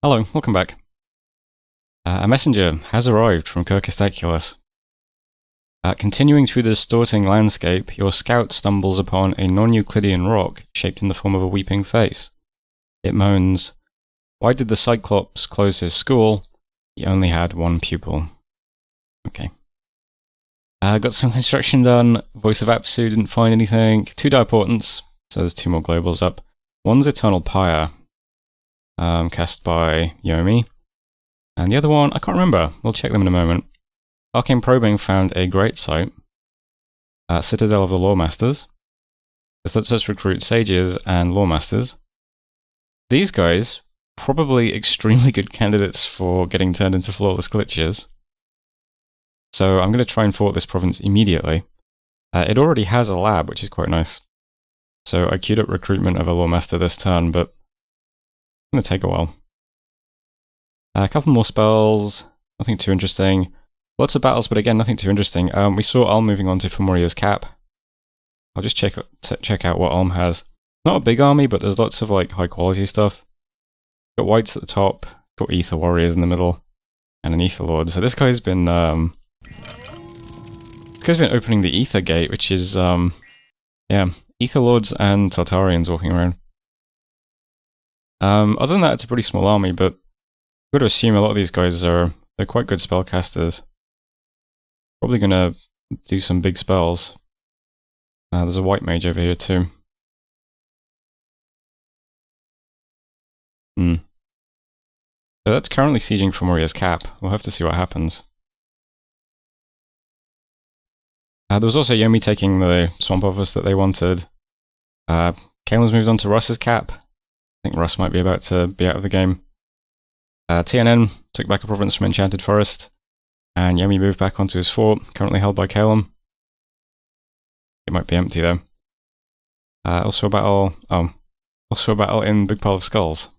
Hello, welcome back. A messenger has arrived from Kirkostaculis. Continuing through the distorting landscape, your scout stumbles upon a non-Euclidean rock shaped in the form of a weeping face. It moans, "Why did the Cyclops close his school? He only had one pupil." Okay. Got some construction done. Voice of Apsu didn't find anything. 2 die portents, so there's 2 more globals up. One's Eternal Pyre, cast by Yomi. And the other one, I can't remember. We'll check them in a moment. Arcane Probing found a great site. Citadel of the Lawmasters. This lets us recruit sages and lawmasters. These guys, probably extremely good candidates for getting turned into flawless glitches. So I'm going to try and fort this province immediately. It already has a lab, which is quite nice. So I queued up recruitment of a lawmaster this turn, but it's going to take a while. A couple more spells, nothing too interesting. Lots of battles, but again, nothing too interesting. We saw Ulm moving on to Fomoria's cap. I'll just check out what Ulm has. Not a big army, but there's lots of like high quality stuff. Got whites at the top, got ether warriors in the middle, and an ether lord. So this guy's been opening the ether gate, which is yeah, ether lords and Tartarians walking around. Other than that, it's a pretty small army, but I've got to assume a lot of these guys they're quite good spellcasters. Probably gonna do some big spells. There's a white mage over here too. So that's currently sieging Fomoria's cap. We'll have to see what happens. There was also Yomi taking the swamp office that they wanted. Kalen's moved on to Russ's cap. I think Russ might be about to be out of the game. TNN took back a province from Enchanted Forest, and Yomi moved back onto his fort, currently held by Kalem. It might be empty though. Also a battle in Big Pile of Skulls.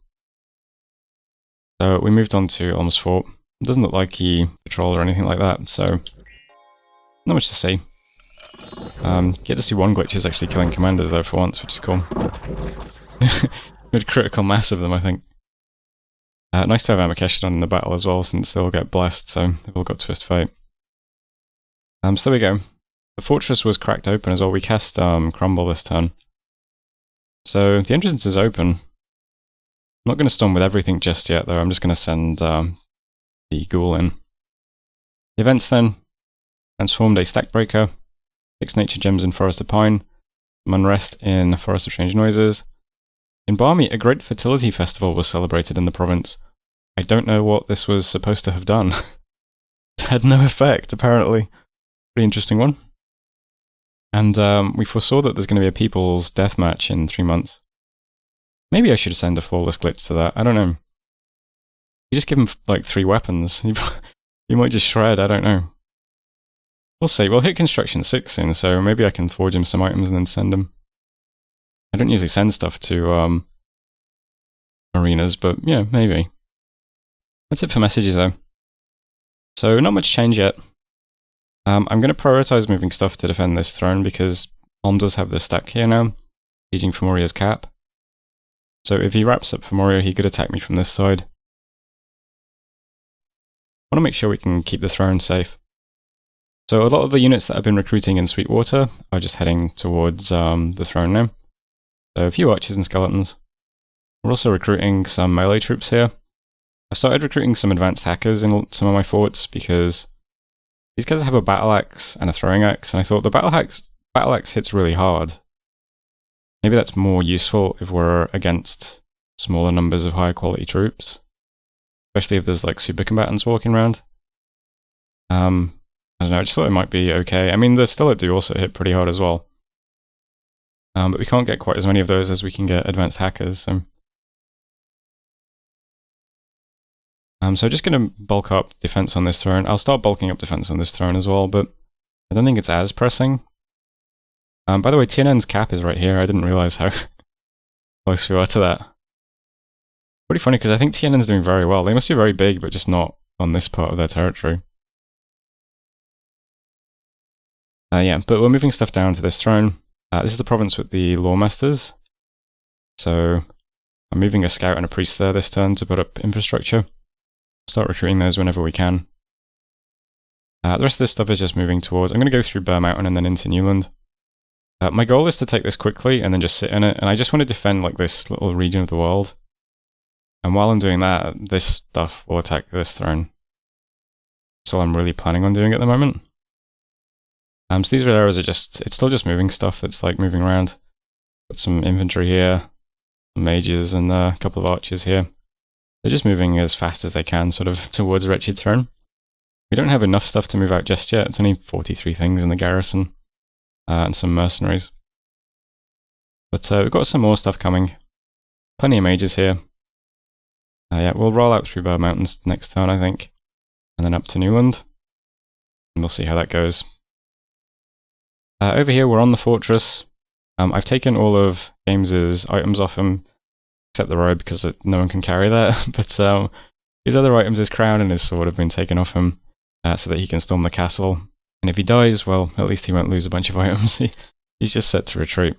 So we moved on to Ulm's fort. It doesn't look like he patrolled or anything like that, so not much to see. Get to see one glitch is actually killing commanders though for once, which is cool. Good critical mass of them, I think. Nice to have Amakeshadon in the battle as well, since they all get blessed, so they've all got Twist Fate. So there we go. The fortress was cracked open as well. We cast Crumble this turn. So the entrance is open. I'm not going to storm with everything just yet, though. I'm just going to send the ghoul in. The events then transformed a Stackbreaker, 6 nature gems in Forest of Pine, some unrest in Forest of Strange Noises. In Barmy, a great fertility festival was celebrated in the province. I don't know what this was supposed to have done. It had no effect, apparently. Pretty interesting one. And we foresaw that there's going to be a people's deathmatch in 3 months. Maybe I should send a flawless glitch to that. I don't know. You just give him like 3 weapons. You might just shred, I don't know. We'll see. We'll hit construction 6 soon, so maybe I can forge him some items and then send him. I don't usually send stuff to arenas, but yeah, maybe. That's it for messages though. So not much change yet. I'm going to prioritize moving stuff to defend this throne because Ulm does have this stack here now, sieging Fomoria's cap. So if he wraps up Fomoria, he could attack me from this side. I want to make sure we can keep the throne safe. So a lot of the units that I've been recruiting in Sweetwater are just heading towards the throne now. So a few archers and skeletons. We're also recruiting some melee troops here. I started recruiting some advanced hackers in some of my forts because these guys have a battle axe and a throwing axe, and I thought the battle axe hits really hard. Maybe that's more useful if we're against smaller numbers of higher quality troops, especially if there's like super combatants walking around. I don't know, I just thought it might be okay. I mean, the Stellar do also hit pretty hard as well. But we can't get quite as many of those as we can get advanced hackers. So I'm just going to bulk up defense on this throne. I'll start bulking up defense on this throne as well, but I don't think it's as pressing. By the way, TNN's cap is right here. I didn't realize how close we are to that. Pretty funny because I think TNN's doing very well. They must be very big, but just not on this part of their territory. Yeah, but we're moving stuff down to this throne. This is the province with the Lawmasters. So I'm moving a scout and a priest there this turn to put up infrastructure. Start recruiting those whenever we can. The rest of this stuff is just moving towards... I'm going to go through Burr Mountain and then into Newland. My goal is to take this quickly and then just sit in it, and I just want to defend like this little region of the world. And while I'm doing that, this stuff will attack this throne. That's all I'm really planning on doing at the moment. So these red arrows are just... it's still just moving stuff that's like moving around. Got some infantry here, some mages and a couple of archers here. They're just moving as fast as they can, sort of towards Wretched Throne. We don't have enough stuff to move out just yet. It's only 43 things in the garrison. And some mercenaries. But we've got some more stuff coming. Plenty of mages here. Yeah, we'll roll out through Burr Mountains next turn, I think. And then up to Newland. And we'll see how that goes. Over here, we're on the fortress. I've taken all of James's items off him, except the robe, because no one can carry that. But his other items, his crown and his sword, have been taken off him, so that he can storm the castle. And if he dies, well, at least he won't lose a bunch of items. He's just set to retreat.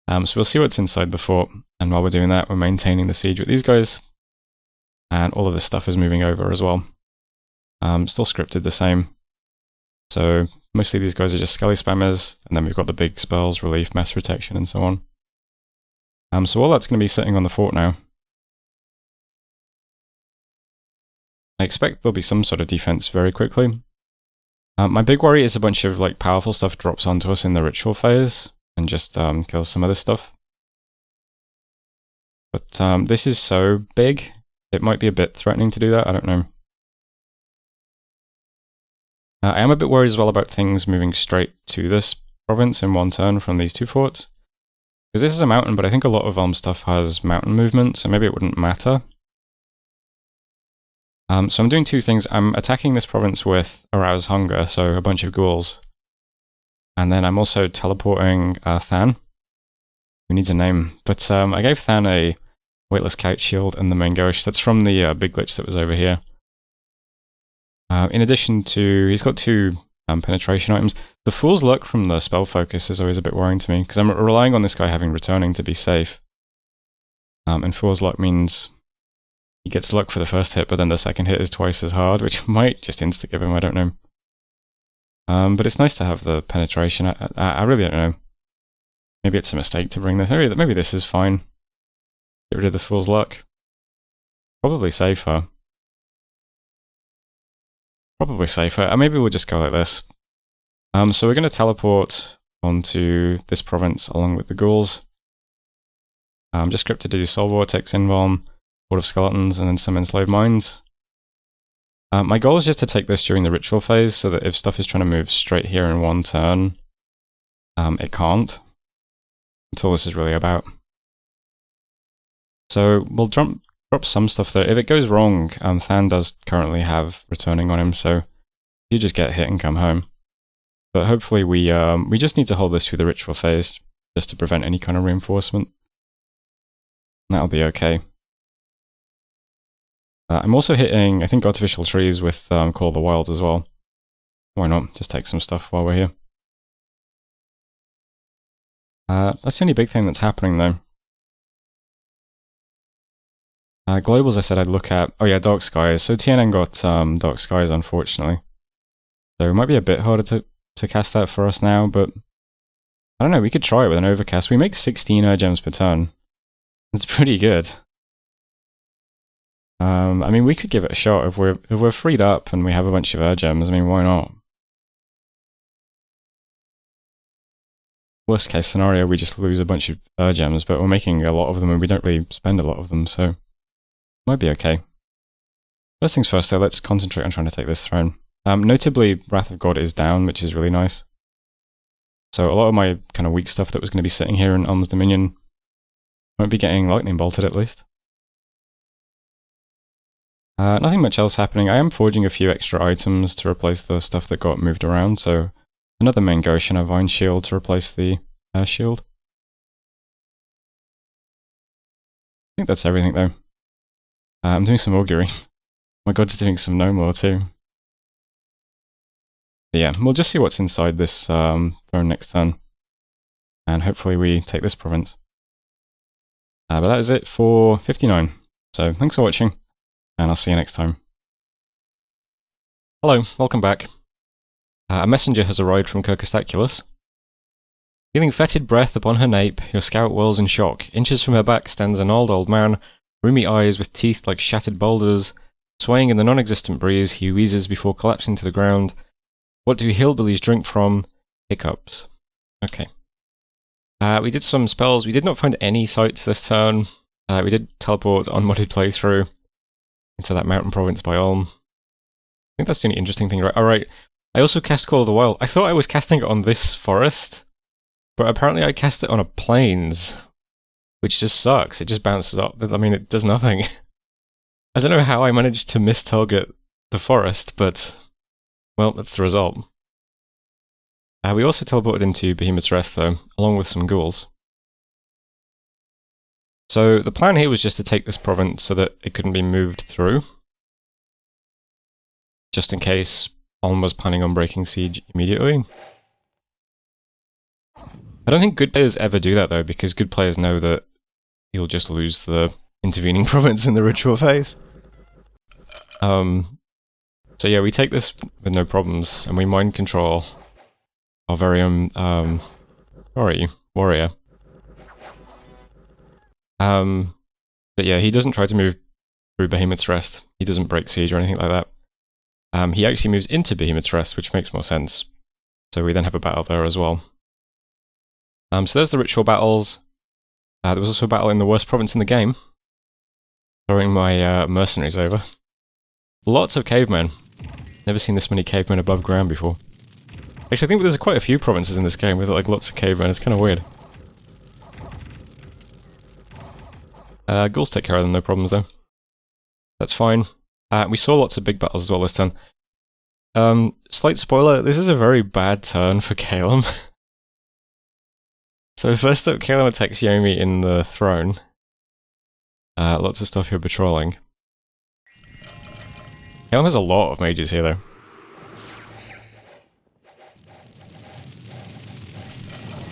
So we'll see what's inside the fort, and while we're doing that, we're maintaining the siege with these guys. And all of this stuff is moving over as well. Still scripted the same. So mostly these guys are just skelly spammers, and then we've got the big spells, relief, mass protection, and so on. So all that's going to be sitting on the fort now. I expect there'll be some sort of defense very quickly. My big worry is a bunch of like powerful stuff drops onto us in the ritual phase and just kills some of this stuff. But this is so big, it might be a bit threatening to do that, I don't know. I am a bit worried as well about things moving straight to this province in one turn from these two forts. Because this is a mountain, but I think a lot of stuff has mountain movement, so maybe it wouldn't matter. So I'm doing two things. I'm attacking this province with Arouse Hunger, so a bunch of ghouls. And then I'm also teleporting Than. Who needs a name? But I gave Than a Weightless Kite Shield and the main ghost. That's from the big glitch that was over here. In addition to... he's got two penetration items. The Fool's Luck from the spell focus is always a bit worrying to me, because I'm relying on this guy having returning to be safe. And Fool's Luck means... he gets luck for the first hit, but then the second hit is twice as hard, which might just insta-give him, I don't know. But it's nice to have the penetration. I really don't know. Maybe it's a mistake to bring this. Maybe this is fine. Get rid of the Fool's Luck. Probably safer. Probably safer. Maybe we'll just go like this. So we're going to teleport onto this province along with the ghouls. Just scripted to do Soul Vortex, Invuln, Horde of Skeletons, and then some Enslaved Minds. My goal is just to take this during the ritual phase, so that if stuff is trying to move straight here in one turn, it can't. That's all this is really about. So we'll drop some stuff there. If it goes wrong, Than does currently have returning on him, so you just get hit and come home. But hopefully we just need to hold this through the ritual phase, just to prevent any kind of reinforcement. That'll be okay. I'm also hitting, I think, artificial trees with Call of the Wilds as well. Why not? Just take some stuff while we're here. That's the only big thing that's happening, though. Globals, I said I'd look at... oh yeah, Dark Skies. So TNN got Dark Skies, unfortunately. So it might be a bit harder to cast that for us now, but... I don't know, we could try it with an Overcast. We make 16 gems per turn. It's pretty good. I mean, we could give it a shot if we're freed up and we have a bunch of gems. I mean, why not? Worst case scenario, we just lose a bunch of gems, but we're making a lot of them and we don't really spend a lot of them, so might be okay. First things first, though, let's concentrate on trying to take this throne. Notably, Wrath of God is down, which is really nice. So a lot of my kind of weak stuff that was going to be sitting here in Ulm's Dominion won't be getting lightning bolted, at least. Nothing much else happening. I am forging a few extra items to replace the stuff that got moved around, so another main ghost and a vine shield to replace the shield. I think that's everything, though. I'm doing some augury. My god's doing some no more, too. But yeah, we'll just see what's inside this throne next turn. And hopefully we take this province. But that is it for 59. So thanks for watching, and I'll see you next time. Hello, welcome back. A messenger has arrived from Kirkostaculis. Feeling fetid breath upon her nape, your scout whirls in shock. Inches from her back stands an old man, rheumy eyes with teeth like shattered boulders. Swaying in the non-existent breeze, he wheezes before collapsing to the ground. What do hillbillies drink from? Hiccups. Okay. We did some spells. We did not find any sites this turn. We did teleport on modded playthrough into that mountain province by Ulm. I think that's the only interesting thing. Alright, I also cast Call of the Wild. I thought I was casting it on this forest, but apparently I cast it on a plains, which just sucks. It just bounces up. I mean, it does nothing. I don't know how I managed to miss-target the forest, but, well, that's the result. We also teleported into Behemoth's Rest, though, along with some ghouls. So the plan here was just to take this province so that it couldn't be moved through, just in case Ulm was planning on breaking siege immediately. I don't think good players ever do that, though, because good players know that you'll just lose the intervening province in the ritual phase. So yeah, we take this with no problems, and we mind control our very warrior. But yeah, he doesn't try to move through Behemoth's Rest. He doesn't break siege or anything like that. He actually moves into Behemoth's Rest, which makes more sense. So we then have a battle there as well. So there's the ritual battles. There was also a battle in the worst province in the game, throwing my mercenaries over. Lots of cavemen. Never seen this many cavemen above ground before. Actually, I think there's quite a few provinces in this game with like lots of cavemen. It's kind of weird. Ghouls take care of them, no problems though. That's fine. We saw lots of big battles as well this turn. Slight spoiler, this is a very bad turn for Calum. So first up, Calum attacks Yomi in the throne. Lots of stuff here patrolling. Calum has a lot of mages here though.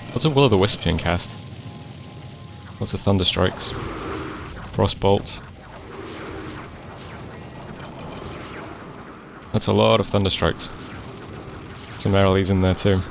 Lots of Will-o'-the-Wisp being cast. Lots of Thunder Strikes. Frost Bolts. That's a lot of Thunder Strikes. Some Airlies in there too.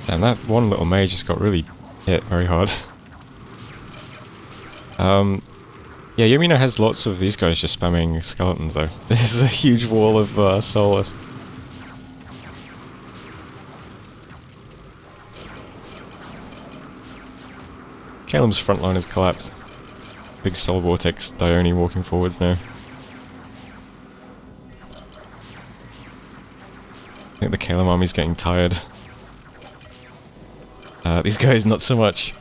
Damn, that one little mage just got really hit very hard. Yeah, Yomi has lots of these guys just spamming skeletons though. This is a huge wall of soulless. Calum's front line has collapsed. Big soul vortex Dione walking forwards now. I think the Calum army's getting tired. These guys, not so much.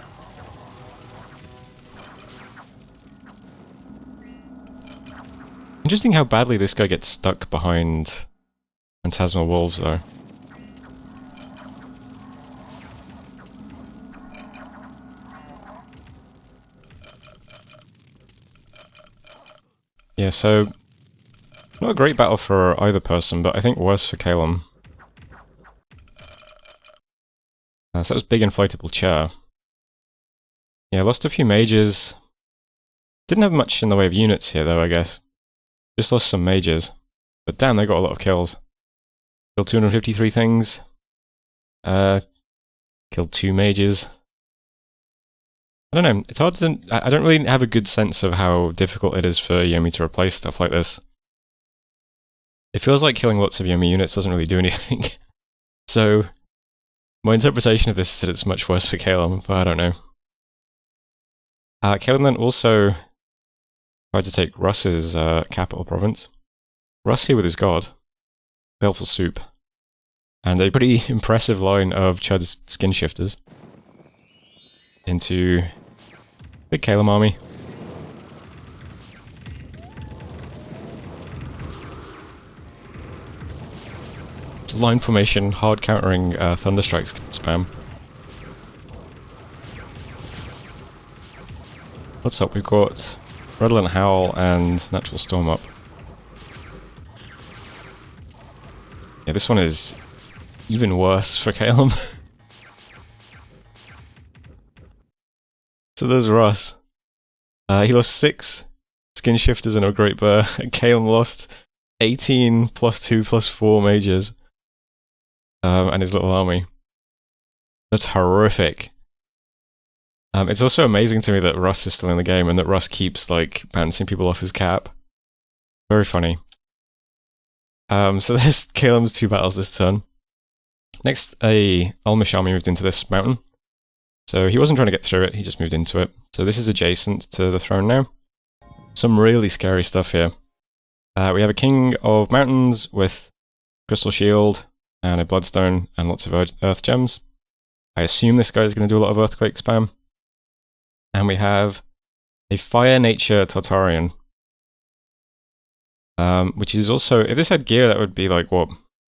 Interesting how badly this guy gets stuck behind Phantasmal Wolves, though. Yeah, so... not a great battle for either person, but I think worse for Calum. So that was big inflatable chair. Yeah, lost a few mages. Didn't have much in the way of units here though, I guess. Just lost some mages. But damn, they got a lot of kills. Killed 253 things. Killed 2 mages. I don't know, it's hard to... I don't really have a good sense of how difficult it is for Yomi to replace stuff like this. It feels like killing lots of Yomi units doesn't really do anything. So... my interpretation of this is that it's much worse for Calum, but I don't know. Calum then also tried to take Russ's capital province. Russ here with his god, Baleful Soup, and a pretty impressive line of Chud's skin shifters into big Calum army. line formation, hard countering Thunderstrikes spam. What's up? We've got Redolent Howl and Natural Storm up. Yeah, this one is even worse for Calum. So there's Russ. He lost 6 Skin Shifters and a Great Bear, and Calum lost 18 +2 +4 mages and his little army. That's horrific. It's also amazing to me that Russ is still in the game and that Russ keeps like bouncing people off his cap. Very funny. So there's Calum's 2 battles this turn. Next, a Almish army moved into this mountain. So he wasn't trying to get through it, he just moved into it. So this is adjacent to the throne now. Some really scary stuff here. We have a King of Mountains with Crystal Shield and a Bloodstone and lots of Earth Gems. I assume this guy is going to do a lot of Earthquake spam. And we have a Fire Nature Tartarian. Which is also, if this had gear, that would be like, what,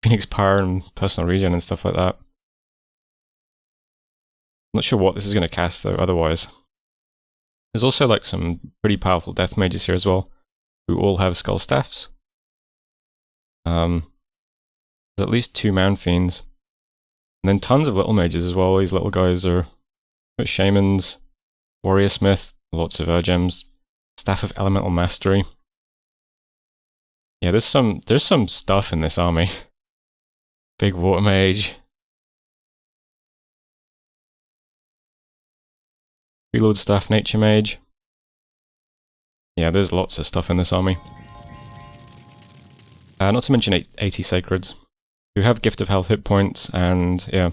Phoenix Power and Personal Regen and stuff like that. Not sure what this is going to cast though, otherwise. There's also like some pretty powerful Death Mages here as well, who all have Skull Staffs. There's at least 2 Mound Fiends. And then tons of Little Mages as well. These little guys are Shamans, Warrior Smith, lots of Gems, Staff of Elemental Mastery. Yeah, there's some stuff in this army. Big Water Mage. Reload Staff Nature Mage. Yeah, there's lots of stuff in this army. Not to mention 80 Sacreds, who have Gift of Health hit points, and yeah.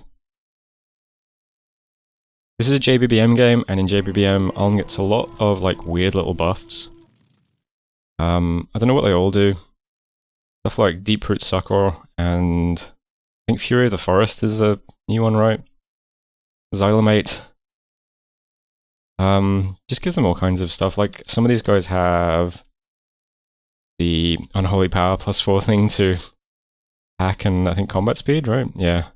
This is a JBBM game, and in JBBM, Alm gets a lot of like weird little buffs. I don't know what they all do. Stuff like Deeproot Succor, and I think Fury of the Forest is a new one, right? Xylomate. Just gives them all kinds of stuff. Like, some of these guys have the Unholy Power +4 thing to hack and, I think, combat speed, right? Yeah.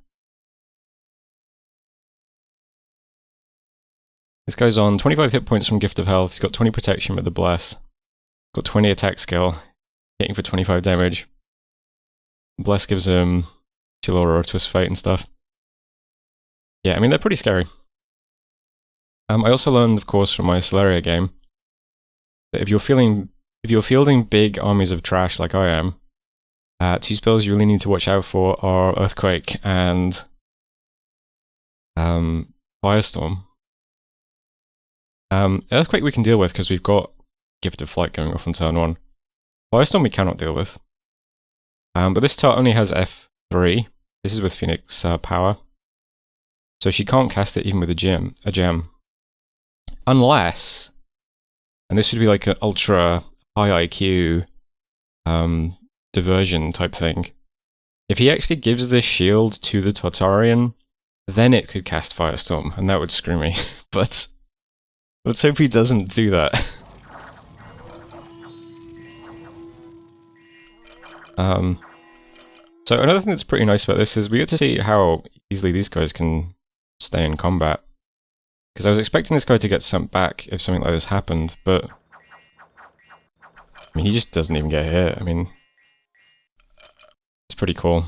This guy's on 25 hit points from Gift of Health. He's got 20 protection with the Bless. Got 20 attack skill, hitting for 25 damage. Bless gives him Chilora or Twist Fate and stuff. Yeah, I mean, they're pretty scary. I also learned, of course, from my Celeria game, that if you're fielding big armies of trash like I am, 2 spells you really need to watch out for are Earthquake and Firestorm. Earthquake we can deal with because we've got Gift of Flight going off on turn 1. Firestorm we cannot deal with. But this tart only has F3. This is with Phoenix Power. So she can't cast it even with a gem. Unless, and this would be like an ultra high IQ diversion type thing. If he actually gives this shield to the Tartarian, then it could cast Firestorm, and that would screw me. But let's hope he doesn't do that. So another thing that's pretty nice about this is we get to see how easily these guys can stay in combat. Because I was expecting this guy to get sent back if something like this happened, but I mean, he just doesn't even get hit. I mean, it's pretty cool.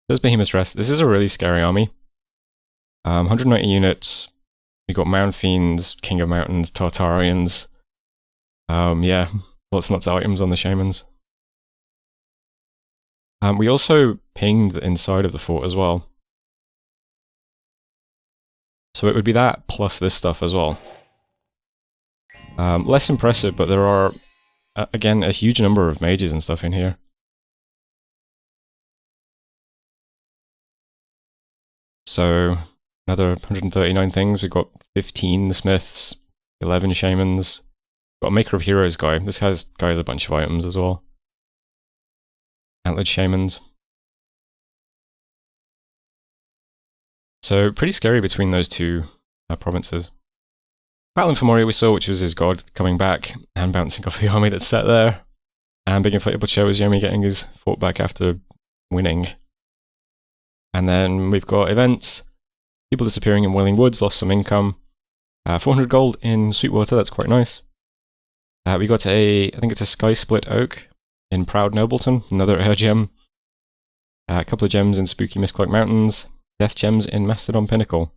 There's Behemoth's Rest. This is a really scary army. 190 units. We got Mound Fiends, King of Mountains, Tartarians. Yeah, lots and lots of items on the Shamans. We also pinged the inside of the fort as well. So it would be that plus this stuff as well. Less impressive, but there are, again, a huge number of mages and stuff in here. So, another 139 things. We've got 15 Smiths, 11 Shamans. Got a Maker of Heroes guy. This guy has a bunch of items as well. Antlered Shamans. So, pretty scary between those two provinces. Battling for Moria we saw, which was his god coming back and bouncing off the army that's set there. And Big Inflatable Show was Yomi getting his fort back after winning. And then we've got events. People disappearing in Wailing Woods, lost some income. 400 gold in Sweetwater, that's quite nice. We got I think it's a Sky Split Oak in Proud Nobleton, another air gem. A couple of gems in Spooky Mistcloak Mountains. Death gems in Mastodon Pinnacle.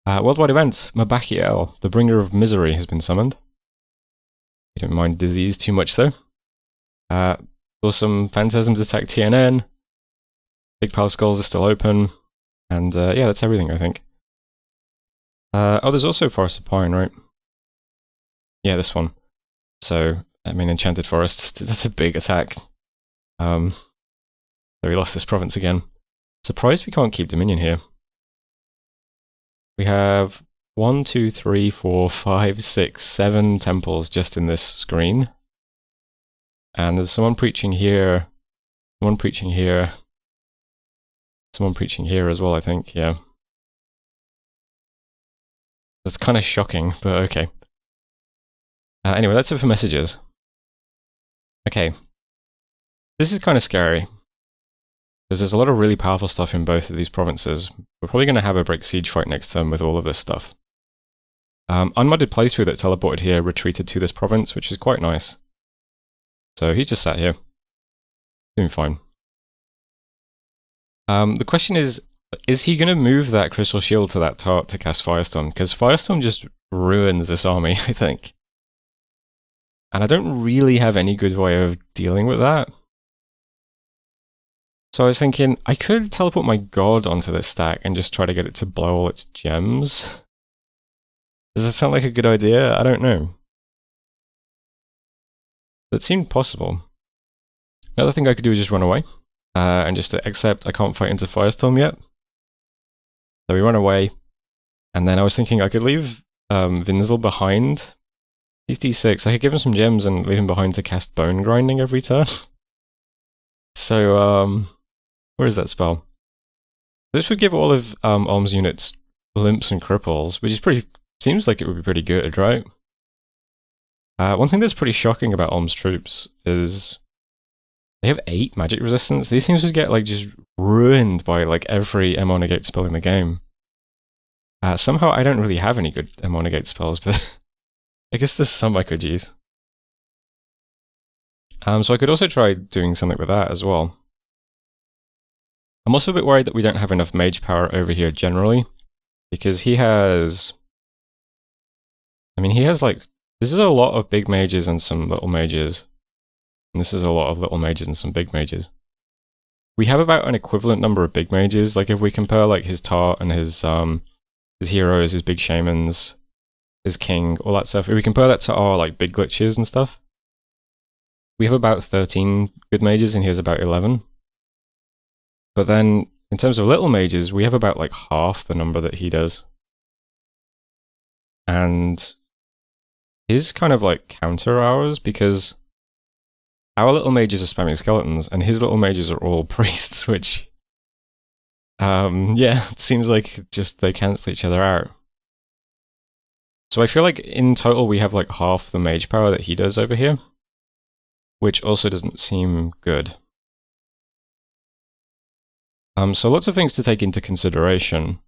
Worldwide event, Mabakiel, the bringer of misery, has been summoned. You don't mind disease too much though. Saw some phantasms attack TNN. Big Pile Skulls are still open. And yeah, that's everything, I think. Oh, there's also Forest of Pine, right? Yeah, this one. So, I mean, Enchanted Forest, that's a big attack. So we lost this province again. Surprised we can't keep Dominion here. We have 1, 2, 3, 4, 5, 6, 7 temples just in this screen. And there's someone preaching here, someone preaching here, someone preaching here as well, I think, yeah. That's kind of shocking, but okay. Anyway, that's it for messages. Okay. This is kind of scary. Because there's a lot of really powerful stuff in both of these provinces. We're probably going to have a break siege fight next turn with all of this stuff. Unmodded playthrough that teleported here retreated to this province, which is quite nice. So he's just sat here. Doing fine. The question is he going to move that Crystal Shield to that tart to cast Firestorm? Because Firestorm just ruins this army, I think. And I don't really have any good way of dealing with that. So I was thinking, I could teleport my god onto this stack and just try to get it to blow all its gems. Does that sound like a good idea? I don't know. That seemed possible. Another thing I could do is just run away. And just accept I can't fight into Firestorm yet. So we run away. And then I was thinking I could leave Vinzel behind. He's D6. I could give him some gems and leave him behind to cast Bone Grinding every turn. So, where is that spell? This would give all of Ulm's units limps and cripples, which is seems like it would be pretty good, right? One thing that's pretty shocking about Ulm's troops is they have 8 magic resistance. These things would get like just ruined by like every MO negate spell in the game. Somehow I don't really have any good MO negate spells, but I guess there's some I could use. So I could also try doing something with that as well. I'm also a bit worried that we don't have enough mage power over here generally, because he has... I mean, he has like... This is a lot of big mages and some little mages. And this is a lot of little mages and some big mages. We have about an equivalent number of big mages, like if we compare like his Tart and his heroes, his big shamans, his king, all that stuff. If we compare that to our like big glitches and stuff, we have about 13 good mages and he has about 11. But then, in terms of little mages, we have about like half the number that he does. And his kind of like counter ours, because our little mages are spamming skeletons, and his little mages are all priests, which... yeah, it seems like just they cancel each other out. So I feel like in total we have like half the mage power that he does over here, which also doesn't seem good. So lots of things to take into consideration.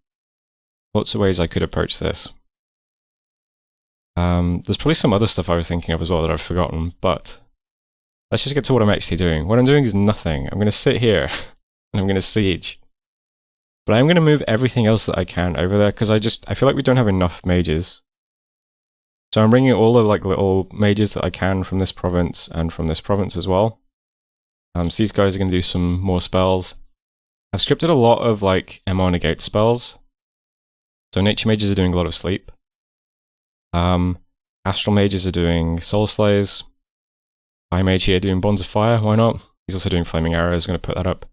Lots of ways I could approach this. There's probably some other stuff I was thinking of as well that I've forgotten, but let's just get to what I'm actually doing. What I'm doing is nothing. I'm going to sit here and I'm going to siege. But I'm going to move everything else that I can over there because I feel like we don't have enough mages. So I'm bringing all the like little mages that I can from this province and from this province as well. So these guys are going to do some more spells. I've scripted a lot of like MO negate spells. So nature mages are doing a lot of sleep. Astral mages are doing soul slays. Fire mage here doing bonds of fire, why not? He's also doing flaming arrows, I'm going to put that up.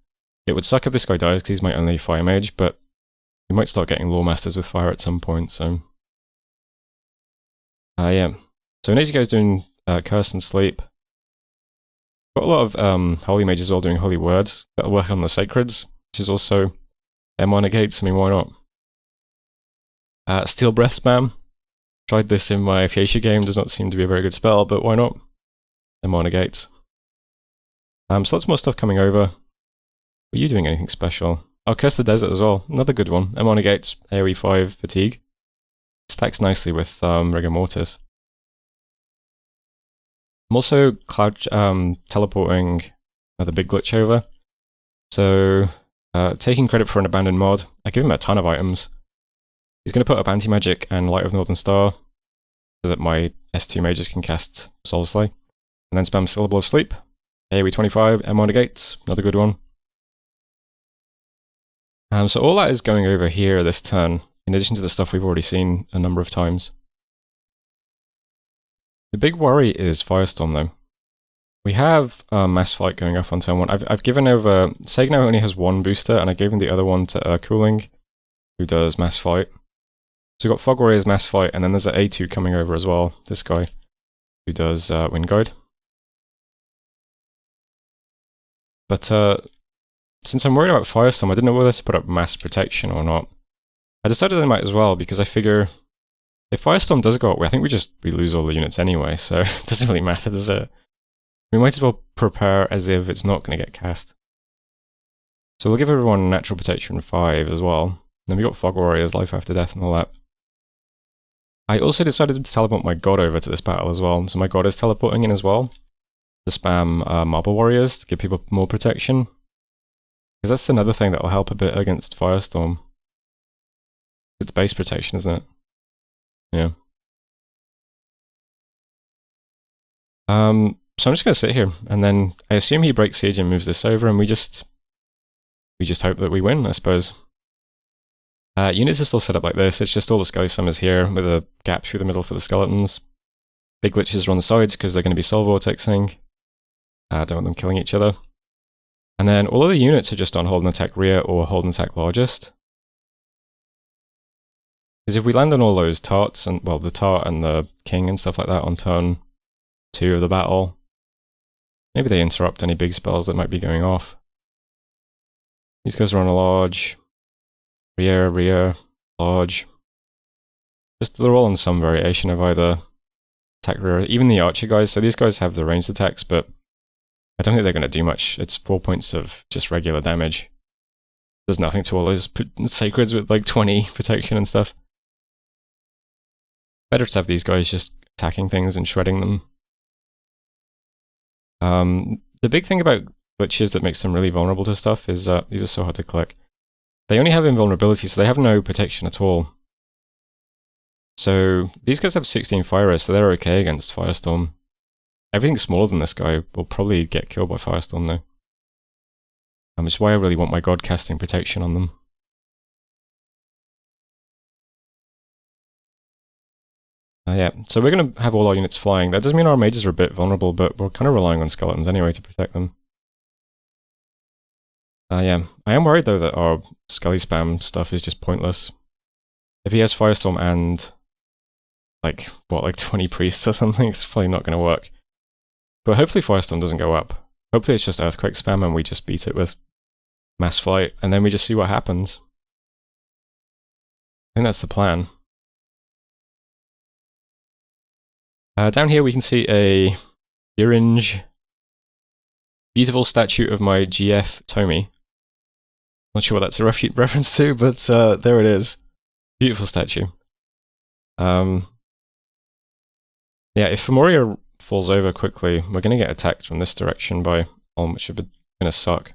It would suck if this guy dies because he's my only fire mage, but we might start getting lore masters with fire at some point, so... yeah. So nature guy's doing curse and sleep. Got a lot of holy mages as well doing holy word. That'll work on the sacreds, which is also MO negates, I mean why not? Steel breath spam. Tried this in my Fuchsia game, does not seem to be a very good spell, but why not? MO negates. So lots more stuff coming over. Are you doing anything special? Oh, Curse the Desert as well. Another good one. M negates AoE 5 fatigue. Stacks nicely with Rigor Mortis. I'm also cloud teleporting another big glitch over. So, taking credit for an abandoned mod, I give him a ton of items. He's going to put up Anti-Magic and Light of Northern Star so that my S2 mages can cast Soul Slay. And then spam Syllable of Sleep. AoE 25, M negates, another good one. So all that is going over here this turn, in addition to the stuff we've already seen a number of times. The big worry is Firestorm though. We have Mass Flight going off on turn 1. I've given over... Sagno only has one booster, and I gave him the other one to Cooling, who does Mass Flight. So we've got Fog Warrior's Mass Flight, and then there's an A2 coming over as well, this guy, who does Wind Guide. But since I'm worried about Firestorm, I didn't know whether to put up Mass Protection or not. I decided I might as well, because I figure if Firestorm does go up, I think we lose all the units anyway, so it doesn't really matter, does it? We might as well prepare as if it's not going to get cast. So we'll give everyone Natural Protection 5 as well. Then we got Fog Warriors, Life After Death and all that. I also decided to teleport my god over to this battle as well, so my god is teleporting in as well. To spam Marble Warriors to give people more protection. Because that's another thing that will help a bit against Firestorm. It's base protection, isn't it? Yeah. So I'm just going to sit here, and then I assume he breaks siege and moves this over, and we just hope that we win, I suppose. Units are still set up like this, it's just all the Skelly Spammers here, with a gap through the middle for the skeletons. Big glitches are on the sides, because they're going to be Soul Vortexing. Don't want them killing each other. And then all of the units are just on Hold and Attack Rear, or Hold and Attack Largest. Because if we land on all those tarts, and well, the tart and the king and stuff like that on turn 2 of the battle, maybe they interrupt any big spells that might be going off. These guys are on a large, rear, large. Just they're all on some variation of either attack rear, even the archer guys. So these guys have the ranged attacks, but I don't think they're going to do much. It's 4 points of just regular damage. There's nothing to all those sacreds with like 20 protection and stuff. Better to have these guys just attacking things and shredding them. The big thing about glitches that makes them really vulnerable to stuff is these are so hard to click. They only have invulnerability, so they have no protection at all. So these guys have 16 fire, so they're okay against Firestorm. Everything smaller than this guy will probably get killed by Firestorm though. Which is why I really want my god casting protection on them. Yeah, so we're going to have all our units flying. That doesn't mean our mages are a bit vulnerable, but we're kind of relying on skeletons anyway to protect them. Yeah, I am worried though that our Skelly Spam stuff is just pointless. If he has Firestorm and like 20 priests or something, it's probably not going to work. But hopefully Firestorm doesn't go up. Hopefully it's just Earthquake Spam and we just beat it with Mass Flight, and then we just see what happens. I think that's the plan. Down here we can see a orange, beautiful statue of my GF Tomi. Not sure what that's a reference to, but there it is. Beautiful statue. Yeah, if Femoria falls over quickly, we're going to get attacked from this direction by Ulm, which is going to suck.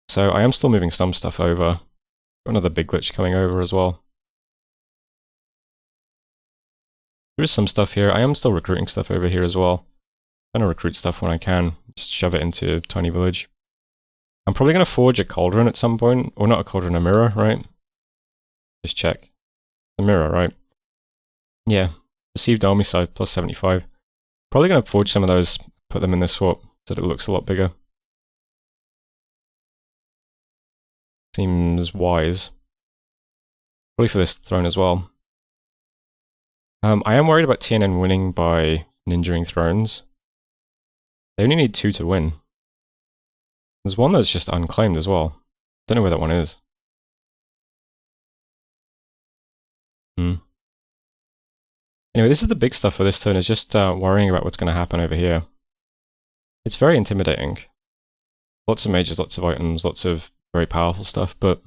So I am still moving some stuff over. Got another big glitch coming over as well. There is some stuff here. I am still recruiting stuff over here as well. I'm going to recruit stuff when I can. Just shove it into a tiny village. I'm probably going to forge a cauldron at some point. Or not a cauldron, a mirror, right? Just check. The mirror, right? Yeah. Received army size plus 75. Probably going to forge some of those, put them in this fort, so that it looks a lot bigger. Seems wise. Probably for this throne as well. I am worried about TNN winning by ninjaing thrones. They only need 2 to win. There's one that's just unclaimed as well. Don't know where that one is. Anyway, this is the big stuff for this turn, is just worrying about what's going to happen over here. It's very intimidating. Lots of mages, lots of items, lots of very powerful stuff, but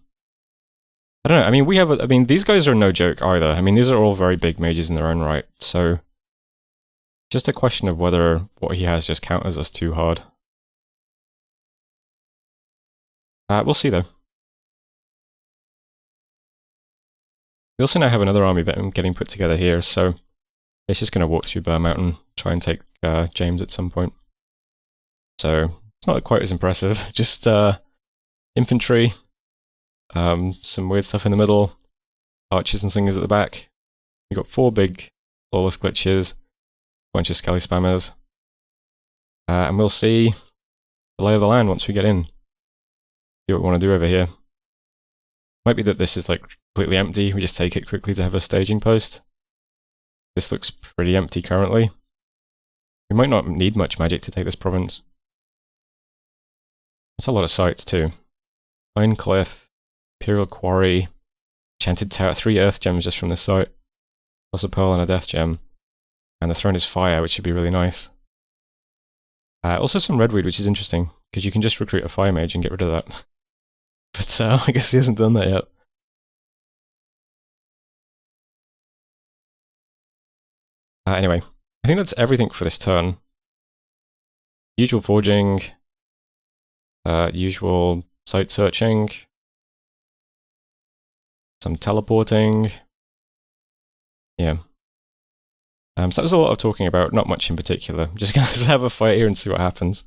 I don't know. I mean, I mean, these guys are no joke either. I mean, these are all very big mages in their own right, so just a question of whether what he has just counters us too hard. We'll see though. We also now have another army getting put together here, so it's just going to walk through Burr Mountain, try and take James at some point. So it's not quite as impressive. Just infantry, some weird stuff in the middle, archers and singers at the back. We've got 4 big flawless glitches, a bunch of Skelly spammers, and we'll see the lay of the land once we get in. See what we want to do over here. Might be that this is like completely empty, we just take it quickly to have a staging post. This looks pretty empty currently. We might not need much magic to take this province. That's a lot of sites too. Pine Cliff, Imperial Quarry, Enchanted Tower, 3 Earth Gems just from this site, plus a Pearl and a Death Gem. And the Throne is Fire, which should be really nice. Also some Redweed, which is interesting, because you can just recruit a Fire Mage and get rid of that. But I guess he hasn't done that yet. Anyway, I think that's everything for this turn. Usual forging, usual site searching, some teleporting. Yeah. So that was a lot of talking about, not much in particular. Just gonna have a fight here and see what happens.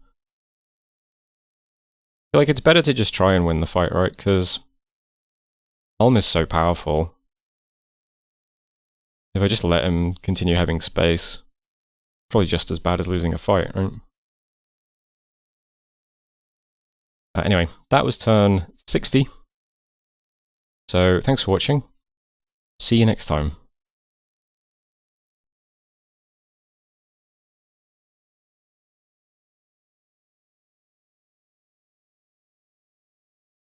I feel like it's better to just try and win the fight, right? Because Ulm is so powerful. If I just let him continue having space, probably just as bad as losing a fight, right? Anyway, that was turn 60. So thanks for watching. See you next time.